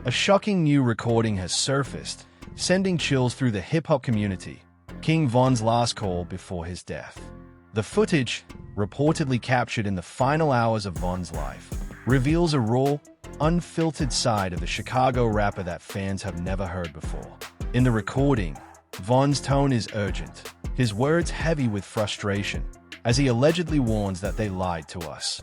A shocking new recording has surfaced, sending chills through the hip-hop community. King Von's last call before his death. The footage, reportedly captured in the final hours of Von's life, reveals a raw, unfiltered side of the Chicago rapper that fans have never heard before. In the recording, Von's tone is urgent, his words heavy with frustration, as he allegedly warns that they lied to us.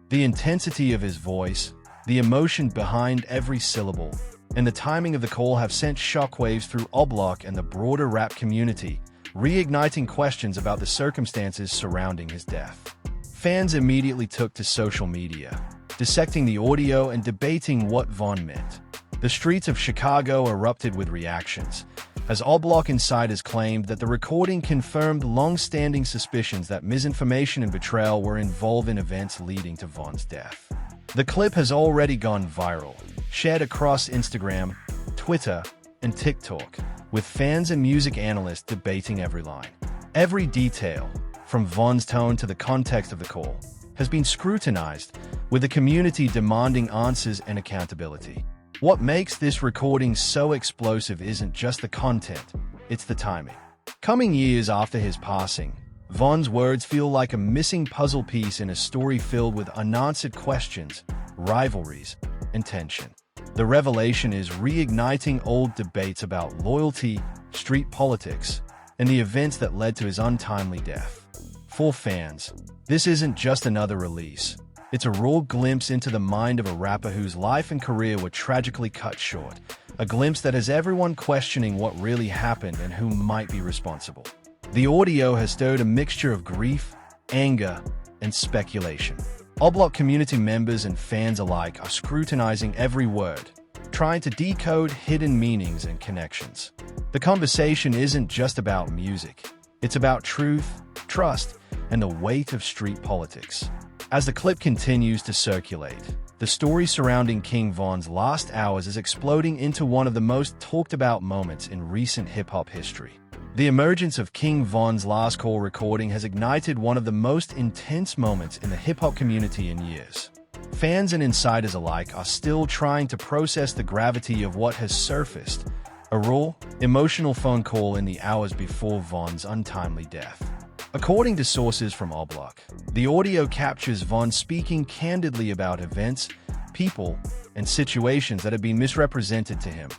The intensity of his voice, the emotion behind every syllable, and the timing of the call have sent shockwaves through O'Block and the broader rap community, reigniting questions about the circumstances surrounding his death. Fans immediately took to social media, dissecting the audio and debating what Von meant. The streets of Chicago erupted with reactions, as O'Block insiders claimed that the recording confirmed long-standing suspicions that misinformation and betrayal were involved in events leading to Von's death. The clip has already gone viral, shared across Instagram, Twitter, and TikTok, with fans and music analysts debating every line. Every detail, from Von's tone to the context of the call, has been scrutinized, with the community demanding answers and accountability. What makes this recording so explosive isn't just the content, it's the timing. Coming years after his passing, Von's words feel like a missing puzzle piece in a story filled with unanswered questions, rivalries, and tension. The revelation is reigniting old debates about loyalty, street politics, and the events that led to his untimely death. For fans, this isn't just another release. It's a raw glimpse into the mind of a rapper whose life and career were tragically cut short, a glimpse that has everyone questioning what really happened and who might be responsible. The audio has stirred a mixture of grief, anger, and speculation. O'Block community members and fans alike are scrutinizing every word, trying to decode hidden meanings and connections. The conversation isn't just about music. It's about truth, trust, and the weight of street politics. As the clip continues to circulate, the story surrounding King Von's last hours is exploding into one of the most talked-about moments in recent hip-hop history. The emergence of King Von's last call recording has ignited one of the most intense moments in the hip-hop community in years. Fans and insiders alike are still trying to process the gravity of what has surfaced, a raw, emotional phone call in the hours before Von's untimely death. According to sources from O'Block, the audio captures Von speaking candidly about events, people, and situations that have been misrepresented to him,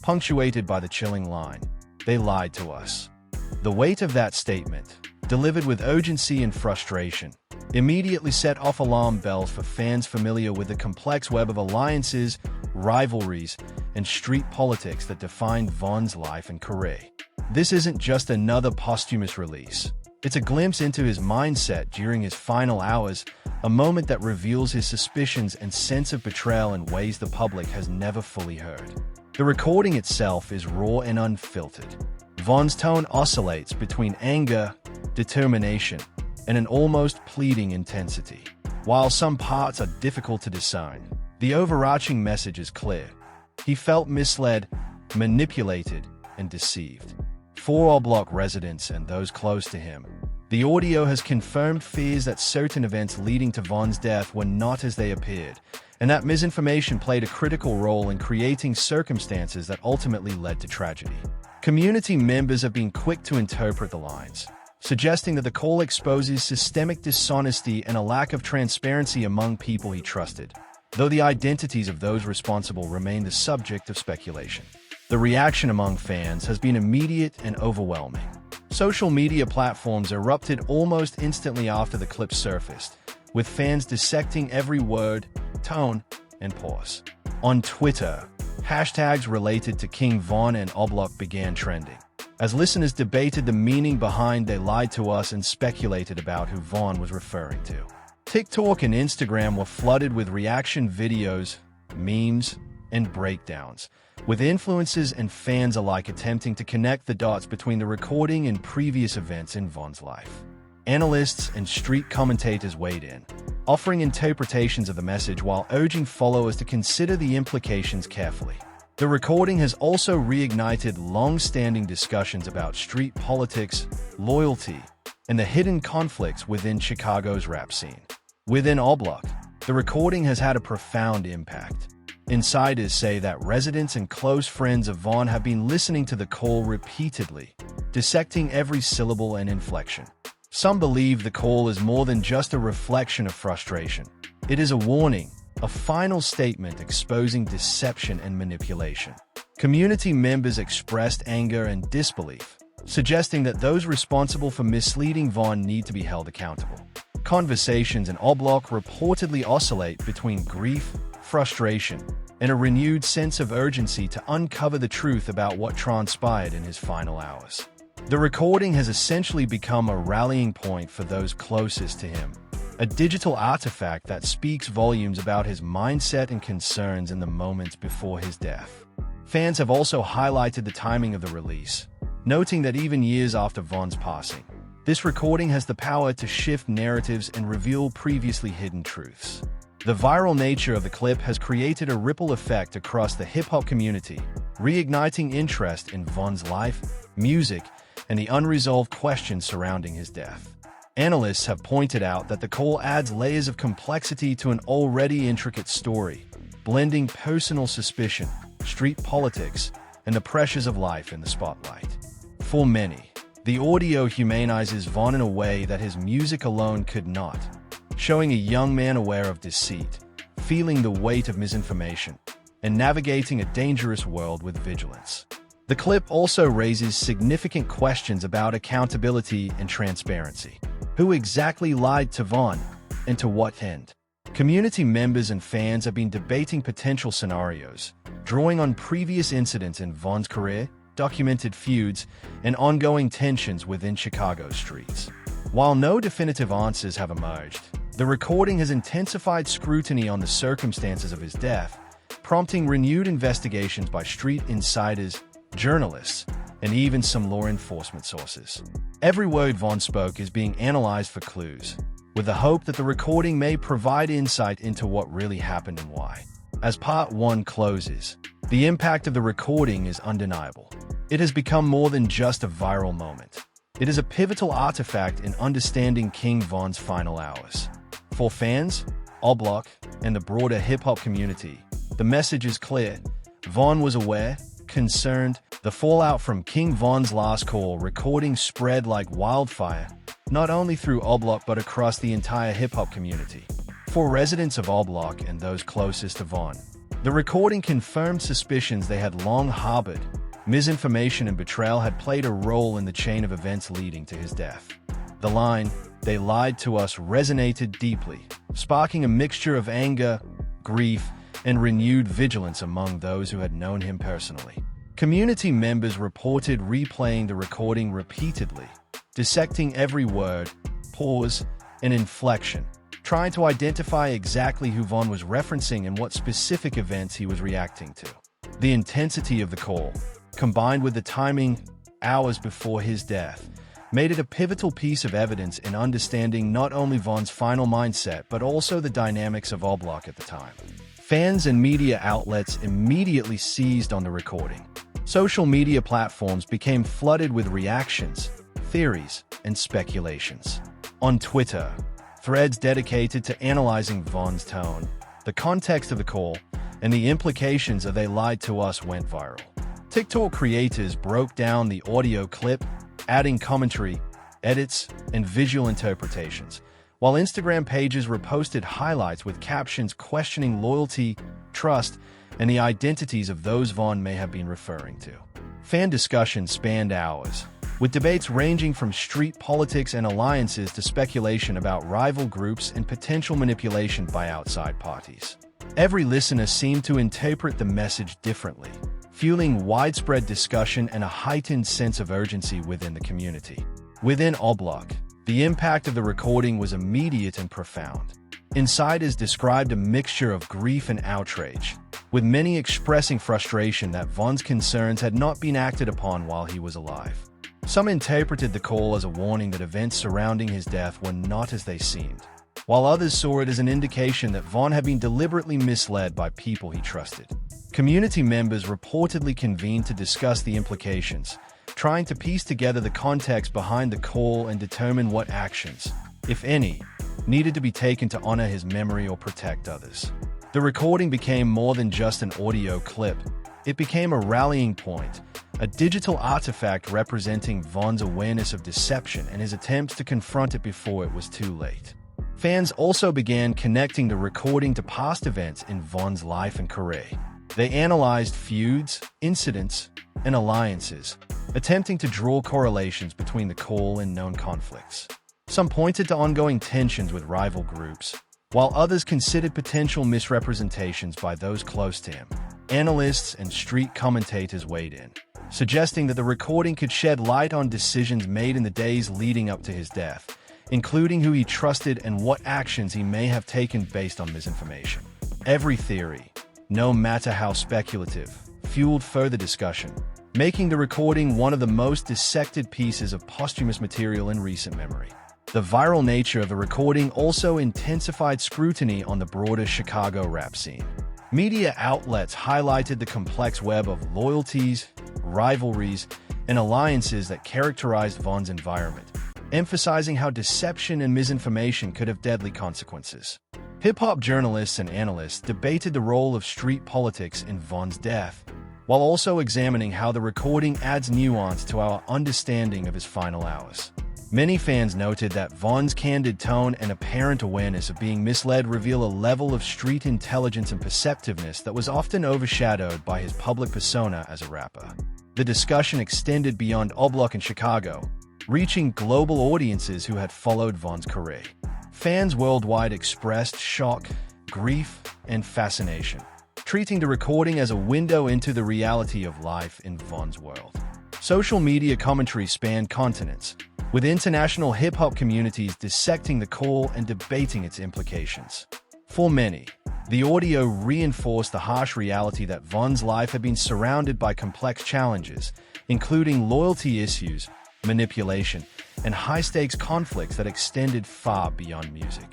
punctuated by the chilling line, "They lied to us." The weight of that statement, delivered with urgency and frustration, immediately set off alarm bells for fans familiar with the complex web of alliances, rivalries, and street politics that defined Von's life and career. This isn't just another posthumous release. It's a glimpse into his mindset during his final hours, a moment that reveals his suspicions and sense of betrayal in ways the public has never fully heard. The recording itself is raw and unfiltered. Von's tone oscillates between anger, determination, and an almost pleading intensity. While some parts are difficult to discern, the overarching message is clear. He felt misled, manipulated, and deceived. For O'Block residents and those close to him, the audio has confirmed fears that certain events leading to Von's death were not as they appeared, and that misinformation played a critical role in creating circumstances that ultimately led to tragedy. Community members have been quick to interpret the lines, suggesting that the call exposes systemic dishonesty and a lack of transparency among people he trusted, though the identities of those responsible remain the subject of speculation. The reaction among fans has been immediate and overwhelming. Social media platforms erupted almost instantly after the clip surfaced, with fans dissecting every word, tone, and pause. On Twitter, hashtags related to King Von and O'Block began trending, as listeners debated the meaning behind "They lied to us" and speculated about who Von was referring to. TikTok and Instagram were flooded with reaction videos, memes, and breakdowns, with influencers and fans alike attempting to connect the dots between the recording and previous events in Von's life. Analysts and street commentators weighed in, offering interpretations of the message while urging followers to consider the implications carefully. The recording has also reignited long-standing discussions about street politics, loyalty, and the hidden conflicts within Chicago's rap scene. Within O'Block, the recording has had a profound impact. Insiders say that residents and close friends of Vaughn have been listening to the call repeatedly, dissecting every syllable and inflection. Some believe the call is more than just a reflection of frustration. It is a warning, a final statement exposing deception and manipulation. Community members expressed anger and disbelief, suggesting that those responsible for misleading Vaughn need to be held accountable. Conversations in Oblock reportedly oscillate between grief, frustration, and a renewed sense of urgency to uncover the truth about what transpired in his final hours. The recording has essentially become a rallying point for those closest to him, a digital artifact that speaks volumes about his mindset and concerns in the moments before his death. Fans have also highlighted the timing of the release, noting that even years after Vaughn's passing, this recording has the power to shift narratives and reveal previously hidden truths. The viral nature of the clip has created a ripple effect across the hip-hop community, reigniting interest in Vaughn's life, music, and the unresolved questions surrounding his death. Analysts have pointed out that the call adds layers of complexity to an already intricate story, blending personal suspicion, street politics, and the pressures of life in the spotlight. For many, the audio humanizes Vaughn in a way that his music alone could not, showing a young man aware of deceit, feeling the weight of misinformation, and navigating a dangerous world with vigilance. The clip also raises significant questions about accountability and transparency. Who exactly lied to Vaughn, and to what end? Community members and fans have been debating potential scenarios, drawing on previous incidents in Vaughn's career, documented feuds, and ongoing tensions within Chicago's streets. While no definitive answers have emerged, the recording has intensified scrutiny on the circumstances of his death, prompting renewed investigations by street insiders, journalists, and even some law enforcement sources. Every word Vaughn spoke is being analyzed for clues, with the hope that the recording may provide insight into what really happened and why. As Part 1 closes, the impact of the recording is undeniable. It has become more than just a viral moment. It is a pivotal artifact in understanding King Vaughn's final hours. For fans, Oblock, and the broader hip-hop community, the message is clear. Vaughn was aware, concerned. The fallout from King Vaughn's last call recording spread like wildfire, not only through Oblock but across the entire hip-hop community. For residents of Oblock and those closest to Vaughn, the recording confirmed suspicions they had long harbored. Misinformation and betrayal had played a role in the chain of events leading to his death. The line, "They lied to us," resonated deeply, sparking a mixture of anger, grief, and renewed vigilance among those who had known him personally. Community members reported replaying the recording repeatedly, dissecting every word, pause, and inflection, trying to identify exactly who Vaughn was referencing and what specific events he was reacting to. The intensity of the call, combined with the timing, hours before his death, made it a pivotal piece of evidence in understanding not only Vaughn's final mindset but also the dynamics of Oblock at the time. Fans and media outlets immediately seized on the recording. Social media platforms became flooded with reactions, theories, and speculations. On Twitter, threads dedicated to analyzing Vaughn's tone, the context of the call, and the implications of "they lied to us" went viral. TikTok creators broke down the audio clip, adding commentary, edits, and visual interpretations, while Instagram pages reposted highlights with captions questioning loyalty, trust, and the identities of those Vaughn may have been referring to. Fan discussions spanned hours, with debates ranging from street politics and alliances to speculation about rival groups and potential manipulation by outside parties. Every listener seemed to interpret the message differently, fueling widespread discussion and a heightened sense of urgency within the community. Within Oblock, the impact of the recording was immediate and profound. Insiders described a mixture of grief and outrage, with many expressing frustration that Vaughn's concerns had not been acted upon while he was alive. Some interpreted the call as a warning that events surrounding his death were not as they seemed, while others saw it as an indication that Vaughn had been deliberately misled by people he trusted. Community members reportedly convened to discuss the implications, trying to piece together the context behind the call and determine what actions, if any, needed to be taken to honor his memory or protect others. The recording became more than just an audio clip. It became a rallying point, a digital artifact representing Von's awareness of deception and his attempts to confront it before it was too late. Fans also began connecting the recording to past events in Von's life and career. They analyzed feuds, incidents, and alliances, attempting to draw correlations between the call and known conflicts. Some pointed to ongoing tensions with rival groups, while others considered potential misrepresentations by those close to him. Analysts and street commentators weighed in, suggesting that the recording could shed light on decisions made in the days leading up to his death, including who he trusted and what actions he may have taken based on misinformation. Every theory, no matter how speculative, fueled further discussion, making the recording one of the most dissected pieces of posthumous material in recent memory. The viral nature of the recording also intensified scrutiny on the broader Chicago rap scene. Media outlets highlighted the complex web of loyalties, rivalries, and alliances that characterized Von's environment, emphasizing how deception and misinformation could have deadly consequences. Hip-hop journalists and analysts debated the role of street politics in Von's death, while also examining how the recording adds nuance to our understanding of his final hours. Many fans noted that Von's candid tone and apparent awareness of being misled reveal a level of street intelligence and perceptiveness that was often overshadowed by his public persona as a rapper. The discussion extended beyond O-Block and Chicago, reaching global audiences who had followed Von's career. Fans worldwide expressed shock, grief, and fascination, treating the recording as a window into the reality of life in Von's world. Social media commentary spanned continents, with international hip-hop communities dissecting the call and debating its implications. For many, the audio reinforced the harsh reality that Von's life had been surrounded by complex challenges, including loyalty issues, manipulation, and high-stakes conflicts that extended far beyond music.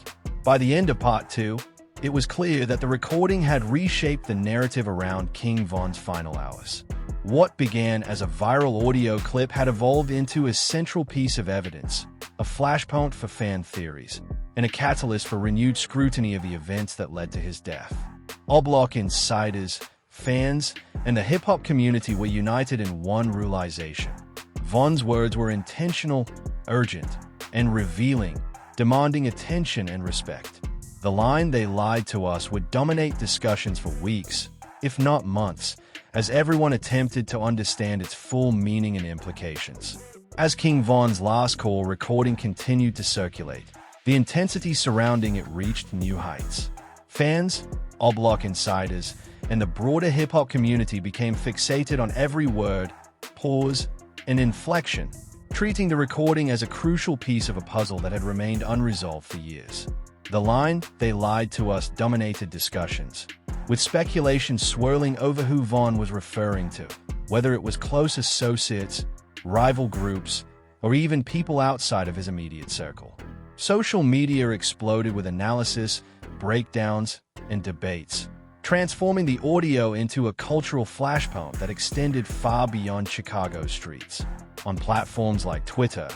By the end of Part 2, it was clear that the recording had reshaped the narrative around King Von's final hours. What began as a viral audio clip had evolved into a central piece of evidence, a flashpoint for fan theories, and a catalyst for renewed scrutiny of the events that led to his death. O-Block insiders, fans, and the hip-hop community were united in one realization. Von's words were intentional, urgent, and revealing, demanding attention and respect. The line "they lied to us" would dominate discussions for weeks, if not months, as everyone attempted to understand its full meaning and implications. As King Von's last call recording continued to circulate, the intensity surrounding it reached new heights. Fans, O-Block insiders, and the broader hip-hop community became fixated on every word, pause, and inflection, treating the recording as a crucial piece of a puzzle that had remained unresolved for years. The line "they lied to us" dominated discussions, with speculation swirling over who Von was referring to, whether it was close associates, rival groups, or even people outside of his immediate circle. Social media exploded with analysis, breakdowns, and debates, transforming the audio into a cultural flashpoint that extended far beyond Chicago's streets. On platforms like Twitter,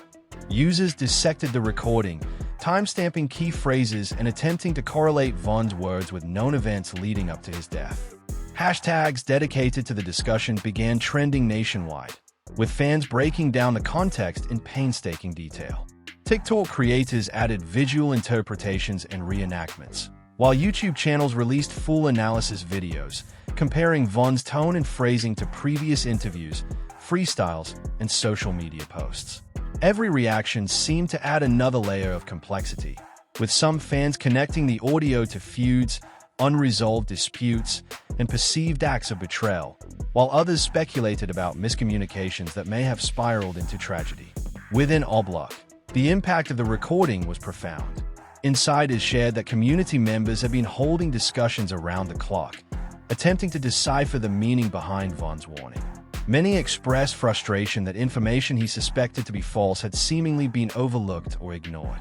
users dissected the recording, timestamping key phrases and attempting to correlate Von's words with known events leading up to his death. Hashtags dedicated to the discussion began trending nationwide, with fans breaking down the context in painstaking detail. TikTok creators added visual interpretations and reenactments, while YouTube channels released full analysis videos, comparing Von's tone and phrasing to previous interviews, freestyles, and social media posts. Every reaction seemed to add another layer of complexity, with some fans connecting the audio to feuds, unresolved disputes, and perceived acts of betrayal, while others speculated about miscommunications that may have spiraled into tragedy. Within O-Block, the impact of the recording was profound. Insiders shared that community members had been holding discussions around the clock, attempting to decipher the meaning behind Von's warning. Many expressed frustration that information he suspected to be false had seemingly been overlooked or ignored.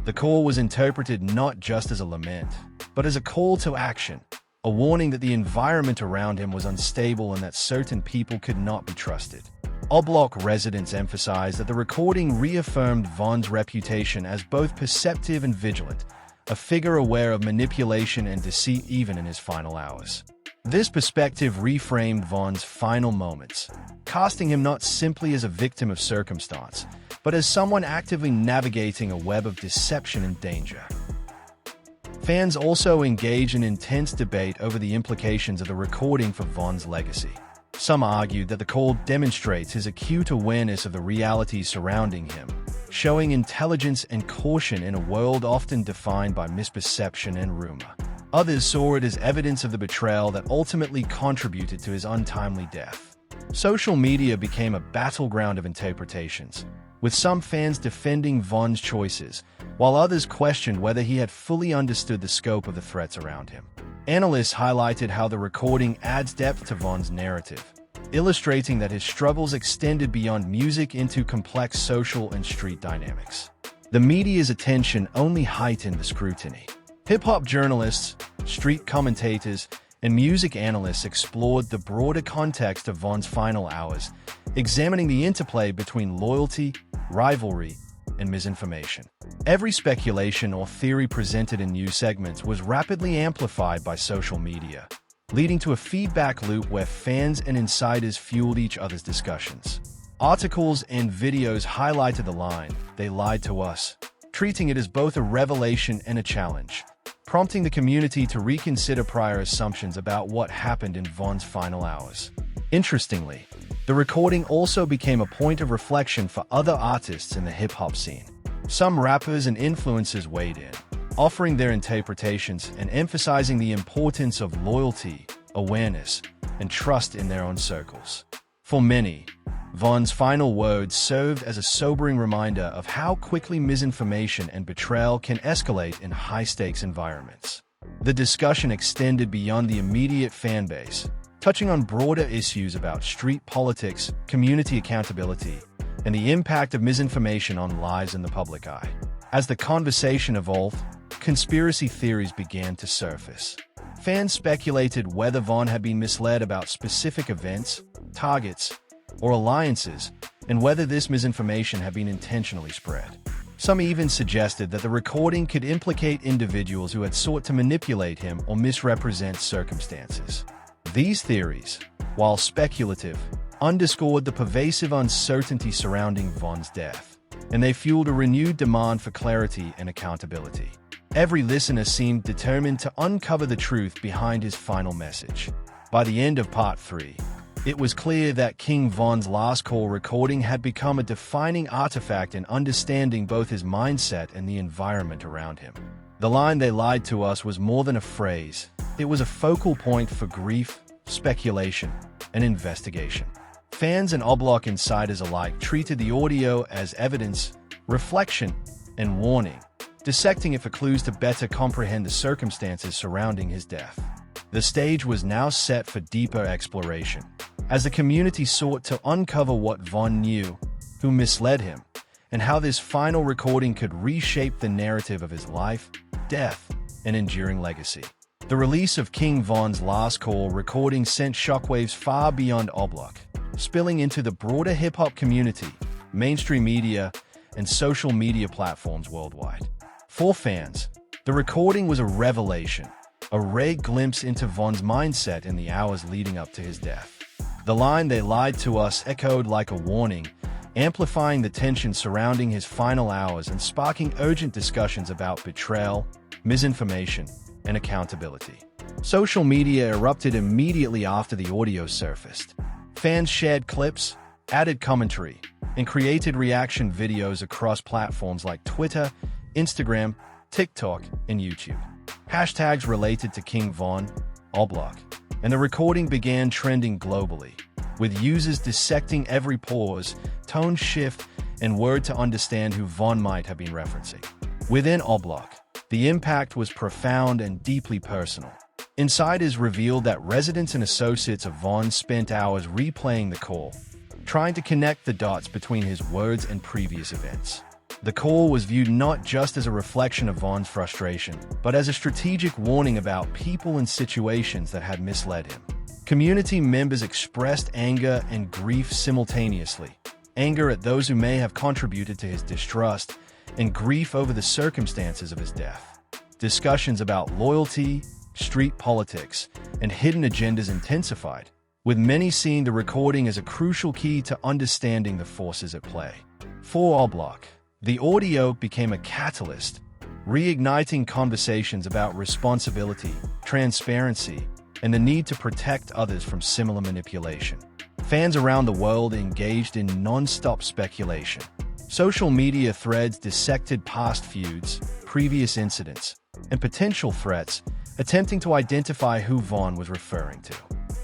The call was interpreted not just as a lament, but as a call to action, a warning that the environment around him was unstable and that certain people could not be trusted. O-Block residents emphasized that the recording reaffirmed Von's reputation as both perceptive and vigilant, a figure aware of manipulation and deceit even in his final hours. This perspective reframed Von's final moments, casting him not simply as a victim of circumstance, but as someone actively navigating a web of deception and danger. Fans also engage in intense debate over the implications of the recording for Von's legacy. Some argued that the call demonstrates his acute awareness of the realities surrounding him, showing intelligence and caution in a world often defined by misperception and rumor. Others saw it as evidence of the betrayal that ultimately contributed to his untimely death. Social media became a battleground of interpretations, with some fans defending Von's choices, while others questioned whether he had fully understood the scope of the threats around him. Analysts highlighted how the recording adds depth to Von's narrative, illustrating that his struggles extended beyond music into complex social and street dynamics. The media's attention only heightened the scrutiny. Hip-hop journalists, street commentators, and music analysts explored the broader context of Von's final hours, examining the interplay between loyalty, rivalry, and misinformation. Every speculation or theory presented in news segments was rapidly amplified by social media, leading to a feedback loop where fans and insiders fueled each other's discussions. Articles and videos highlighted the line, "They lied to us," treating it as both a revelation and a challenge, prompting the community to reconsider prior assumptions about what happened in Von's final hours. Interestingly, the recording also became a point of reflection for other artists in the hip-hop scene. Some rappers and influencers weighed in, offering their interpretations and emphasizing the importance of loyalty, awareness, and trust in their own circles. For many, Von's final words served as a sobering reminder of how quickly misinformation and betrayal can escalate in high-stakes environments. The discussion extended beyond the immediate fanbase, touching on broader issues about street politics, community accountability, and the impact of misinformation on lives in the public eye. As the conversation evolved, conspiracy theories began to surface. Fans speculated whether Von had been misled about specific events, targets, or alliances, and whether this misinformation had been intentionally spread. Some even suggested that the recording could implicate individuals who had sought to manipulate him or misrepresent circumstances. These theories, while speculative, underscored the pervasive uncertainty surrounding Von's death, and they fueled a renewed demand for clarity and accountability. Every listener seemed determined to uncover the truth behind his final message. By the end of Part 3, it was clear that King Von's last call recording had become a defining artifact in understanding both his mindset and the environment around him. The line "They lied to us" was more than a phrase. It was a focal point for grief, speculation, and investigation. Fans and Oblock insiders alike treated the audio as evidence, reflection, and warning, dissecting it for clues to better comprehend the circumstances surrounding his death. The stage was now set for deeper exploration, as the community sought to uncover what Von knew, who misled him, and how this final recording could reshape the narrative of his life, death, and enduring legacy. The release of King Von's last call recording sent shockwaves far beyond Oblock, spilling into the broader hip-hop community, mainstream media, and social media platforms worldwide. For fans, the recording was a revelation, a rare glimpse into Von's mindset in the hours leading up to his death. The line "They lied to us" echoed like a warning, amplifying the tension surrounding his final hours and sparking urgent discussions about betrayal, misinformation, and accountability. Social media erupted immediately after the audio surfaced. Fans shared clips, added commentary, and created reaction videos across platforms like Twitter, Instagram, TikTok, and YouTube. Hashtags related to King Von, Oblock, and the recording began trending globally, with users dissecting every pause, tone shift, and word to understand who Von might have been referencing. Within Oblock, the impact was profound and deeply personal. Insiders revealed that residents and associates of Von spent hours replaying the call, trying to connect the dots between his words and previous events. The call was viewed not just as a reflection of Von's frustration, but as a strategic warning about people and situations that had misled him. Community members expressed anger and grief simultaneously. Anger at those who may have contributed to his distrust, and grief over the circumstances of his death. discussions about loyalty, street politics, and hidden agendas intensified, with many seeing the recording as a crucial key to understanding the forces at play. For Oblak, the audio became a catalyst, reigniting conversations about responsibility, transparency, and the need to protect others from similar manipulation. Fans around the world engaged in non-stop speculation. Social media threads dissected past feuds, previous incidents, and potential threats, attempting to identify who Vonn was referring to.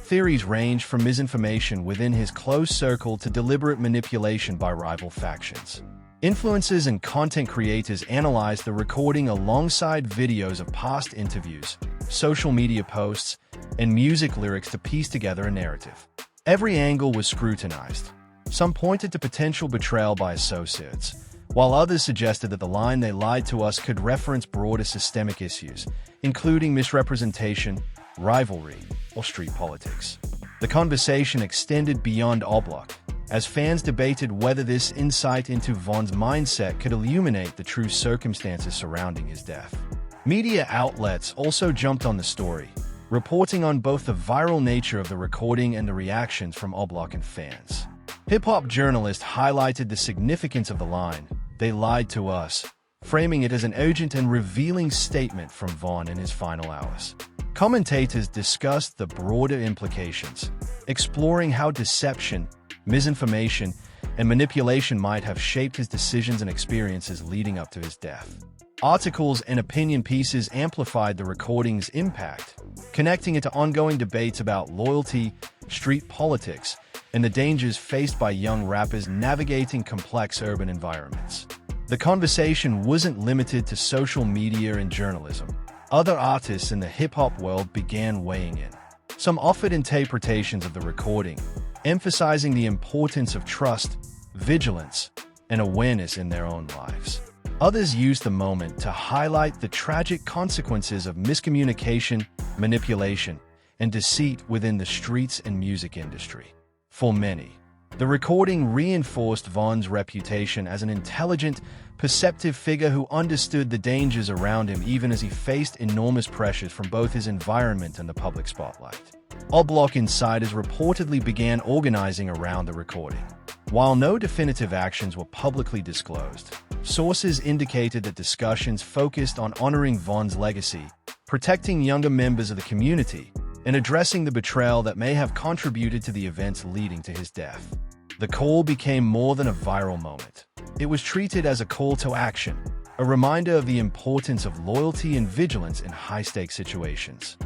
Theories ranged from misinformation within his close circle to deliberate manipulation by rival factions. Influencers and content creators analyzed the recording alongside videos of past interviews, social media posts, and music lyrics to piece together a narrative. Every angle was scrutinized. Some pointed to potential betrayal by associates, while others suggested that the line "they lied to us" could reference broader systemic issues, including misrepresentation, rivalry, or street politics. The conversation extended beyond Oblak, as fans debated whether this insight into Vonn's mindset could illuminate the true circumstances surrounding his death. Media outlets also jumped on the story, reporting on both the viral nature of the recording and the reactions from Oblak and fans. Hip-hop journalists highlighted the significance of the line, "They lied to us," framing it as an urgent and revealing statement from Vonn in his final hours. Commentators discussed the broader implications, exploring how deception, misinformation, and manipulation might have shaped his decisions and experiences leading up to his death. Articles and opinion pieces amplified the recording's impact, connecting it to ongoing debates about loyalty, street politics, and the dangers faced by young rappers navigating complex urban environments. The conversation wasn't limited to social media and journalism. Other artists in the hip-hop world began weighing in. Some offered interpretations of the recording, emphasizing the importance of trust, vigilance, and awareness in their own lives. Others used the moment to highlight the tragic consequences of miscommunication, manipulation, and deceit within the streets and music industry. For many, the recording reinforced Vonn's reputation as an intelligent, perceptive figure who understood the dangers around him even as he faced enormous pressures from both his environment and the public spotlight. Oblak insiders reportedly began organizing around the recording. While no definitive actions were publicly disclosed, sources indicated that discussions focused on honoring Vonn's legacy, protecting younger members of the community, and addressing the betrayal that may have contributed to the events leading to his death. The call became more than a viral moment. It was treated as a call to action, a reminder of the importance of loyalty and vigilance in high-stakes situations.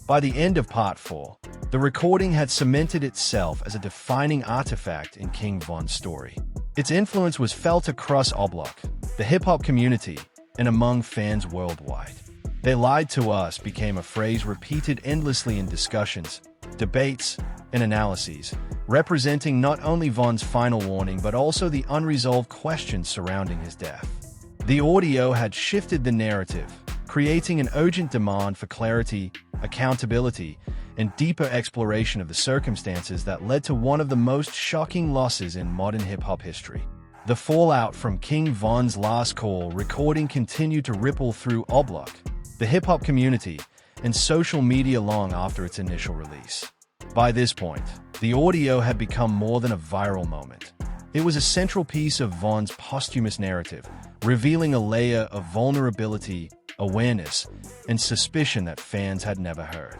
By the end of Part 4, the recording had cemented itself as a defining artifact in King Von's story. Its influence was felt across Oblak, the hip-hop community, and among fans worldwide. "They lied to us" became a phrase repeated endlessly in discussions, debates, and analyses, representing not only Vonn's final warning but also the unresolved questions surrounding his death. The audio had shifted the narrative, creating an urgent demand for clarity, accountability, and deeper exploration of the circumstances that led to one of the most shocking losses in modern hip-hop history. The fallout from King Von's Last Call recording continued to ripple through Oblak, the hip-hop community, and social media long after its initial release. By this point, the audio had become more than a viral moment. It was a central piece of Vonn's posthumous narrative, revealing a layer of vulnerability, awareness, and suspicion that fans had never heard.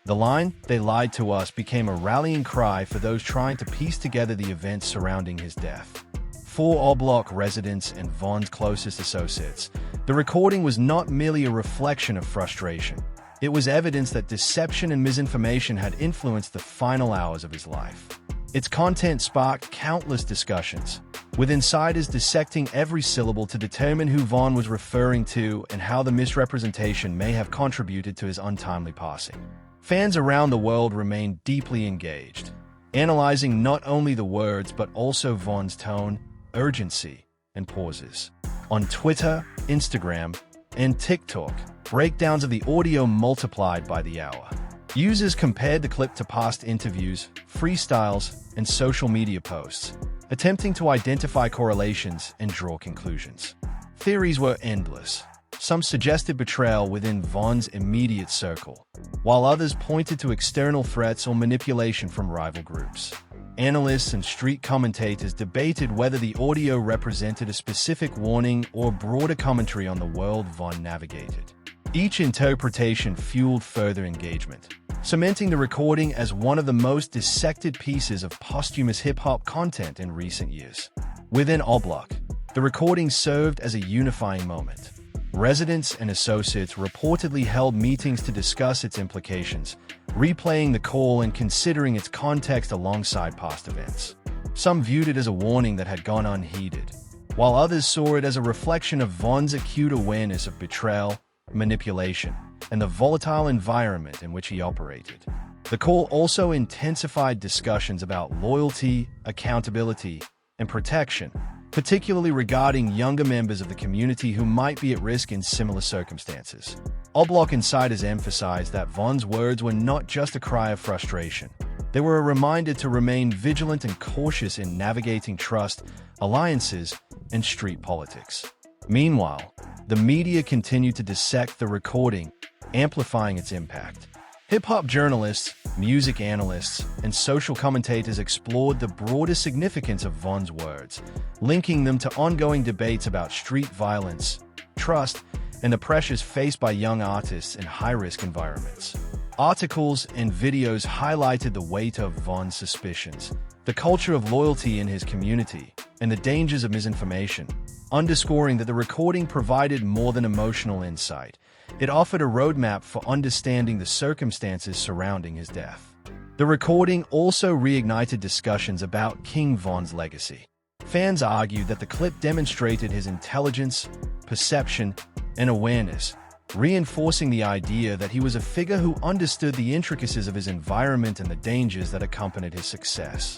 The line, "They lied to us," became a rallying cry for those trying to piece together the events surrounding his death. For Oblak residents and Vonn's closest associates, the recording was not merely a reflection of frustration. It was evidence that deception and misinformation had influenced the final hours of his life. Its content sparked countless discussions, with insiders dissecting every syllable to determine who Vonn was referring to and how the misrepresentation may have contributed to his untimely passing. Fans around the world remained deeply engaged, analyzing not only the words but also Vonn's tone, urgency, and pauses. On Twitter, Instagram, and TikTok, breakdowns of the audio multiplied by the hour. Users compared the clip to past interviews, freestyles, and social media posts, attempting to identify correlations and draw conclusions. Theories were endless. Some suggested betrayal within Von's immediate circle, while others pointed to external threats or manipulation from rival groups. Analysts and street commentators debated whether the audio represented a specific warning or broader commentary on the world Von navigated. Each interpretation fueled further engagement, cementing the recording as one of the most dissected pieces of posthumous hip-hop content in recent years. Within Oblak, the recording served as a unifying moment. Residents and associates reportedly held meetings to discuss its implications, replaying the call and considering its context alongside past events. Some viewed it as a warning that had gone unheeded, while others saw it as a reflection of Von's acute awareness of betrayal, manipulation, and the volatile environment in which he operated. The call also intensified discussions about loyalty, accountability, and protection, particularly regarding younger members of the community who might be at risk in similar circumstances. Oblak insiders emphasized that Von's words were not just a cry of frustration. They were a reminder to remain vigilant and cautious in navigating trust, alliances, and street politics. Meanwhile, the media continued to dissect the recording, amplifying its impact. Hip-hop journalists, music analysts, and social commentators explored the broader significance of Von's words, linking them to ongoing debates about street violence, trust, and the pressures faced by young artists in high-risk environments. Articles and videos highlighted the weight of Von's suspicions, the culture of loyalty in his community, and the dangers of misinformation, underscoring that the recording provided more than emotional insight. It offered a roadmap for understanding the circumstances surrounding his death. The recording also reignited discussions about King Von's legacy. Fans argued that the clip demonstrated his intelligence, perception, and awareness, reinforcing the idea that he was a figure who understood the intricacies of his environment and the dangers that accompanied his success.